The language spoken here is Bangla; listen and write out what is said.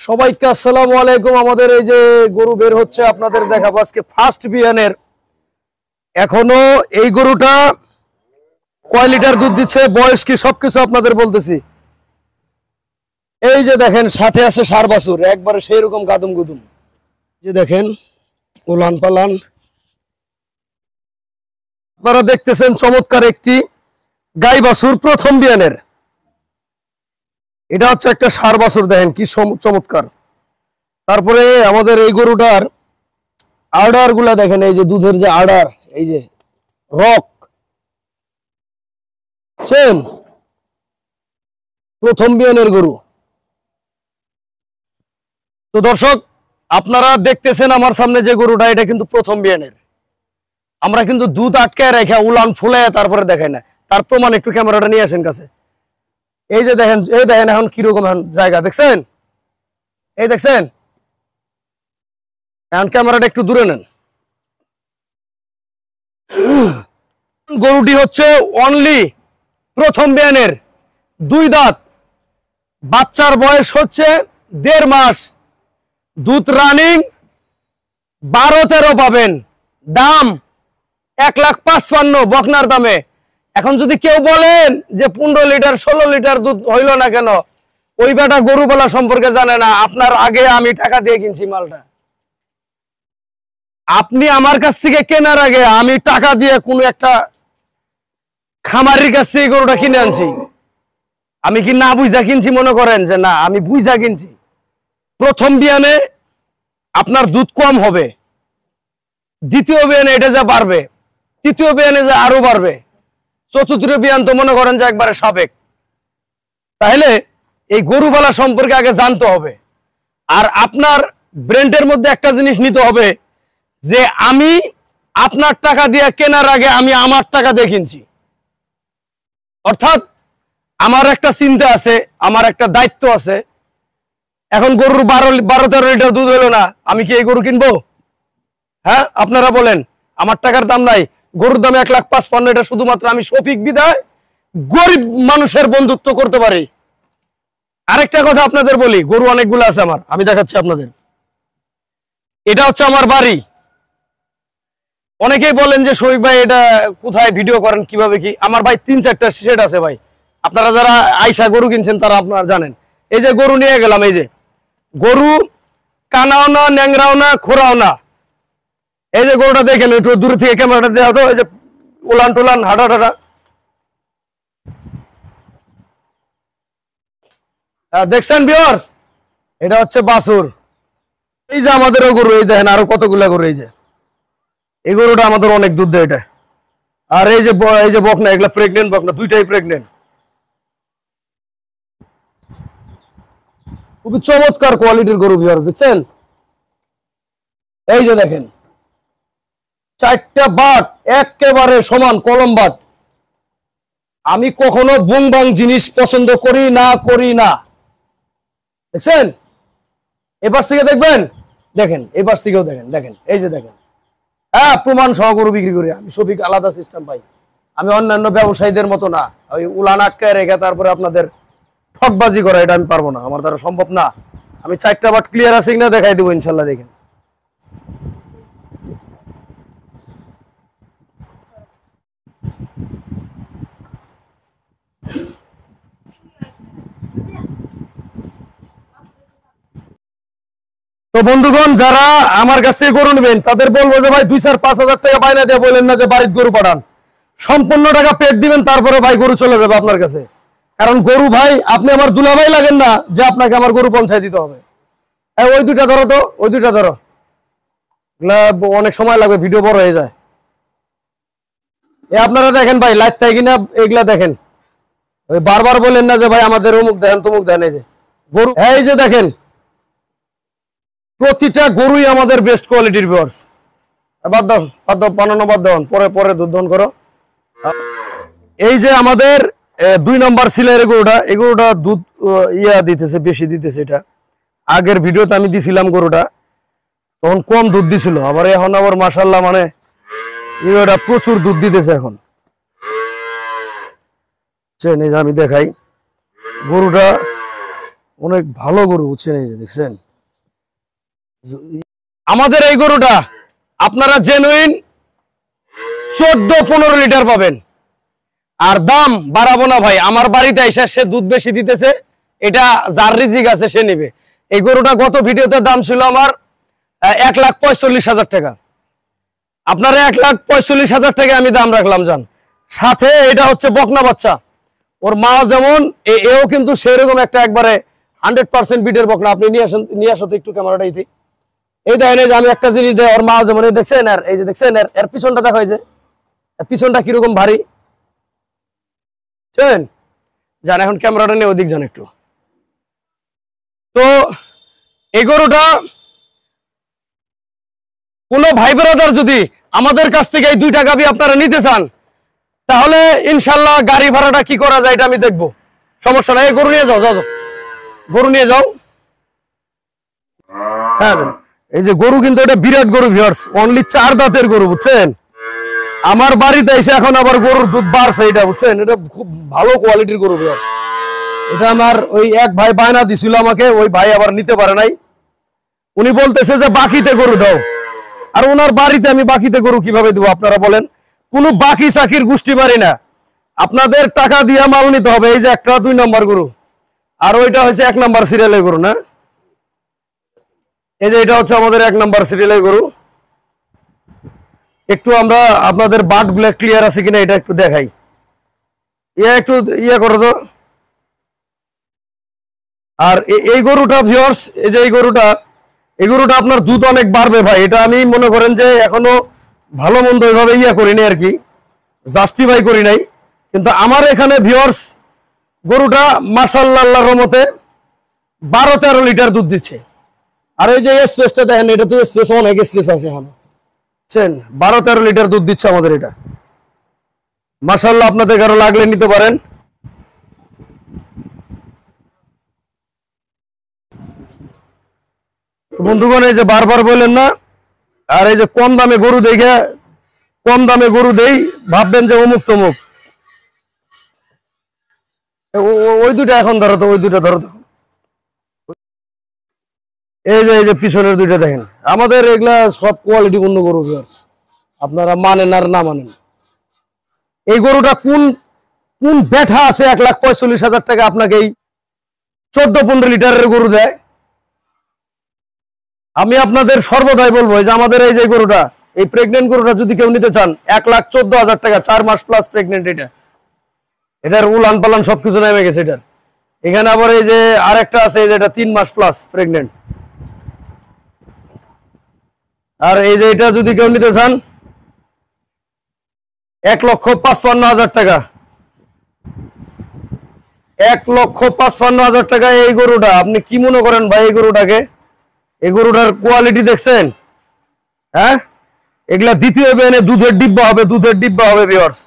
সবাইকে আসসালামু আলাইকুম। আমাদের এই যে গরু বের হচ্ছে আপনাদের দেখাবো আজকে ফার্স্ট বিয়ানের। এখনো এই গরুটা কয় লিটার দুধ দিচ্ছে, বয়স কি, সবকিছু আপনাদের বলতেছি। এই যে দেখেন সাথে আছে ষাঁড় বাছুর, একবারে সেই রকম গাদুম গুদুম। যে দেখেন উলান পালান, আপনারা দেখতেছেন চমৎকার একটি গাই বাছুর প্রথম বিয়ানের। এটা হচ্ছে একটা ষাঁড় বাছুর, দেখেন কি চমৎকার। তারপরে আমাদের এই গরুটার আর্ডার গুলা দেখেন, এই যে দুধের যে আর্ডার, এই যে রক প্রথম বিয়ানের গরু। তো দর্শক আপনারা দেখতেছেন আমার সামনে যে গরুটা, এটা কিন্তু প্রথম বিয়ানের। আমরা কিন্তু দুধ আটকায় রেখে উলান ফুলে তারপরে দেখাই না, তার প্রমাণ একটু ক্যামেরাটা নিয়ে আসেন কাছে। এই যে দেখেন, এই দেখেন এখন কিরকম এখন জায়গা দেখছেন, এই দেখছেন। এখন ক্যামেরাটা একটু দূরে নেন। গরুটি হচ্ছে অনলি প্রথম বিয়ানের, 2 দাঁত, বাচ্চার বয়স হচ্ছে 1.5 মাস, দুধ রানিং 12-13 পাবেন। দাম 1,55,000 বকনার দামে। এখন যদি কেউ বলেন যে 15 লিটার 16 লিটার দুধ হইল না কেন, ওই বেটা গরু বলা সম্পর্কে জানে না। আপনার আগে আমি টাকা দিয়ে কিনছি মালটা। আপনি আমার কাছ থেকে কেনার আগে আমি টাকা দিয়ে কোনো একটা খামারির কাছ থেকে গরুটা কিনে আনছি। আমি কি না বুঝা কিনছি মনে করেন যে না, আমি বুঝা কিনছি। প্রথম বিয়ানে আপনার দুধ কম হবে, দ্বিতীয় বিয়ানে এটা যা বাড়বে, তৃতীয় বিয়ানে যা আরো বাড়বে, চতুর্থ বিয়ান তো মনে করেন যে একবারে সাবেক। তাহলে এই গরুবালা সম্পর্কে আগে জানতে হবে। আর আপনার ব্র্যান্ডের মধ্যে একটা জিনিস নিতে হবে যে আমি আপনার টাকা দিয়ে কেনার আগে আমি আমার টাকা দিয়ে কিনছি। অর্থাৎ আমার একটা চিন্তা আছে, আমার একটা দায়িত্ব আছে। এখন গরুর 12-13 লিটার দুধ হলো না, আমি কি এই গরু কিনবো? হ্যাঁ, আপনারা বলেন। আমার টাকার দাম নাই, গরুর দাম 1,55,000। এটা শুধুমাত্র আমি শফিক বিদায় গরিব মানুষের বন্ধুত্ব করতে পারি। আরেকটা কথা আপনাদের বলি, গরু অনেকগুলো আছে আমার, আমি দেখাচ্ছি আপনাদের। এটা হচ্ছে আমার বাড়ি। অনেকেই বলেন যে শফিক ভাই এটা কোথায় ভিডিও করেন, কিভাবে কি? আমার ভাই 3-4টা শেড আছে ভাই। আপনারা যারা আইসা গরু কিনছেন তারা আপনারা জানেন। এই যে গরু নিয়ে গেলাম, এই যে গরু কানাও না, ন্যাংরাও না, খোরাও না। এই যে গরুটা দেখেন, একটু দূর থেকে ক্যামেরাটা দেওয়া হতো। এই যে উলান টুলান, হাঁটা টাটা, দেখছেন ভিউয়ার্স? এটা হচ্ছে বাছুর। এই যে আমাদেরও গরু, এই দেখেন আরো কতগুলা গরু। এই যে এই গরুটা আমাদের অনেক দুধ দেয় এটা। আর এই যে বকনা, এগুলা প্রেগনেন্ট বকনা, দুইটাই প্রেগনেন্ট। খুবই চমৎকার কোয়ালিটির গরু ভিউয়ার্স, দেখছেন? এই যে দেখেন 4টা বাট একেবারে সমান কলম বাট। আমি কখনো বুংবাং জিনিস পছন্দ করি না। দেখছেন? এবার থেকে দেখবেন, দেখেন এবার থেকেও দেখেন, দেখেন এই যে দেখেন। হ্যাঁ, প্রমাণ সহ গরু বিক্রি করি আমি। সঠিক আলাদা সিস্টেম পাই। আমি অন্যান্য ব্যবসায়ীদের মতো না, ওই উলান আটকায় রেখে তারপরে আপনাদের ঠকবাজি করা, এটা আমি পারবো না, আমার দ্বারা সম্ভব না। আমি 4টা বাট ক্লিয়ার আছে কিনা দেখাই দেবো ইনশাল্লাহ। দেখেন তো বন্ধুগণ, যারা আমার কাছ থেকে গরু নেবেন তাদের বলবো যে ভাই 2-4-5 হাজার টাকা বাইনা দিয়ে বলেন না যে বাড়িতে গরু পাঠান। সম্পূর্ণ টাকা পেড দিবেন, তারপরে ভাই গরু চলে যাবে আপনার কাছে। কারণ গরু ভাই আপনি আমার দুলাভাই লাগেন না যে আপনাকে আমার গরু পৌঁছায় দিতে হবে। ওই দুইটা ধরো তো, ওই দুইটা ধরো, অনেক সময় লাগবে, ভিডিও বড় হয়ে যায়। আপনারা দেখেন ভাই লাইট থাকে কিনা, এগুলা দেখেন। ওই বারবার বলেন না যে ভাই আমাদের অমুক দেন তমুক দেন। এই যে গরু, এই যে দেখেন প্রতিটা গরুই আমাদের বেস্ট কোয়ালিটির ভিউয়ার্স। বাদ দাও বানানো, বাদ দাও, পরে দুধ দহন করো। এই যে আমাদের 2 নম্বর সিলের গরুটা, এই গরুটা দুধ দিতেছে, বেশি দিতেছে। এটা আগের ভিডিওতে আমি দিছিলাম, গরুটা তখন কম দুধ দিছিল, এখন আবার মাশাআল্লাহ মানে এটা প্রচুর দুধ দিতেছে এখন। এই যে আমি দেখাই গরুটা, অনেক ভালো গরু বুঝছেন, এই যে দেখছেন আমাদের এই গরুটা আপনারা জেনুইন 14-15 লিটার পাবেন। আর দাম বাড়াবো না ভাই, আমার বাড়িতে এসে সে দুধ বেশি দিতেছে, এটা যার রিজিক আছে সে নেবে। এই গরুটা গত ভিডিওতে দাম ছিল আমার 1,45,000 টাকা, আপনারা 1,45,000 টাকা আমি দাম রাখলাম জান। সাথে এটা হচ্ছে বকনা বাচ্চা, ওর মা যেমন এও কিন্তু সেরকম একটা একবারে 100% বিটের বকনা। আপনি নিয়ে আসো তো একটু ক্যামেরাটা ইতি। এই দেখেন, এই যে আমি একটা জিনিস দেয়, ওর মা যেমন দেখছেন, আর এই যে দেখছেন এর পিছনটা দেখা হয় যে পিছনটা কিরকম ভারী জান। এখন ক্যামেরাটা নিয়ে ওদিক যান একটু। তো এই গরুটা কোন ভাই ব্রাদার যদি আমাদের কাছ থেকে এই 2টা গাভী আপনারা নিতে চান, তাহলে ইনশাল্লাহ গাড়ি ভাড়াটা কি করা যায় এটা আমি দেখবো, সমস্যা নাই। গরু নিয়ে যাও, যাও গরু নিয়ে যাও। হ্যাঁ, এই যে গরু কিন্তু এটা বিরাট গরু ভিউয়ার্স, অনলি 4 দাঁতের গরু বুঝছেন। আমার বাড়িতে এসে এখন আবার গরুর দুধ বাড়ছে, এটা বুঝছেন, এটা খুব ভালো কোয়ালিটির গরু ভিউয়ার্স। এটা আমার ওই এক ভাই বায়না দিছিল আমাকে, ওই ভাই আবার নিতে পারে নাই। উনি বলতেছে যে বাকিতে গরু দাও, আর ওনার বাড়িতে আমি বাকিতে গরু কিভাবে দেবো আপনারা বলেন? কোনো বাকি চাকির গোষ্ঠী মারি না, আপনাদের টাকা দিয়ে মাল নিতে হবে। এই যে একটা 2 নম্বর গরু, আর ওইটা হচ্ছে 1 নম্বর সিরিয়ালের গরু না। এই যে এটা হচ্ছে আমাদের 1 নম্বর সিরিয়ালের গরু। একটু আমরা আপনাদের বাট গুলো ক্লিয়ার আছে কিনা এটা একটু দেখাই, একটু করো তো। আর এই গরুটা ভিউয়ার্স, এই যে এই গরুটা আপনার দুধ অনেক বাড়বে ভাই। এটা আমি মনে করেন যে এখনো ভালো মন্দ ওইভাবে করিনি আর কি, জাস্টিফাই করি নাই। কিন্তু আমার এখানে ভিউয়ার্স গরুটা মাশাআল্লাহ আল্লাহর রহমতে 12-13 লিটার দুধ দিচ্ছে। আর এই যে স্পেসটা দেখেন, এটা তো স্পেস অনেক স্পেস আছে এখন, বুঝছেন। 12-13 লিটার দুধ দিচ্ছে আমাদের এটা, মাশাআল্লাহ। আপনাদের কারো লাগলে নিতে পারেন। তো বন্ধুগণ, এই যে বারবার বললেন না, আর এই যে কম দামে গরু দেখে কম দামে গরু দেই ভাববেন যে অমুক তমুক। ওই 2টা এখন ধরো তো, ওই 2টা ধরো তো। এই যে পিছনের 2টা দেখেন, আমাদের এগুলা সব কোয়ালিটি পূর্ণ গরু ভিউয়ার্স, আপনারা মানেন আর না মানেন। এই গরুটা কোন ব্যাঠা আছে 1,45,000 টাকা আপনাকে এই 14-15 লিটারের গরু দেয়? আমি আপনাদের সর্বদাই বলবো যে আমাদের এই যে গরুটা, এই প্রেগনেন্ট গরুটা যদি কেউ নিতে চান, 1,14,000 টাকা, 4 মাস প্লাস প্রেগনেন্ট। এটার উলান পালান সবকিছু নেমে গেছে এটার। এখানে আবার এই যে আরেকটা আছে, এই যে এটা 3 মাস প্লাস প্রেগনেন্ট। আর এই যে এটা যদি কেউ নিতে চান, 1,55,000 টাকা, 1,55,000 টাকা এই গরুটা। আপনি কি মনে করেন ভাই এই গরুটাকে? এই গরুটার কোয়ালিটি দেখছেন? হ্যাঁ, এগুলা দ্বিতীয় বেনে দুধের ডিব্বা হবে, ভিউয়ার্স।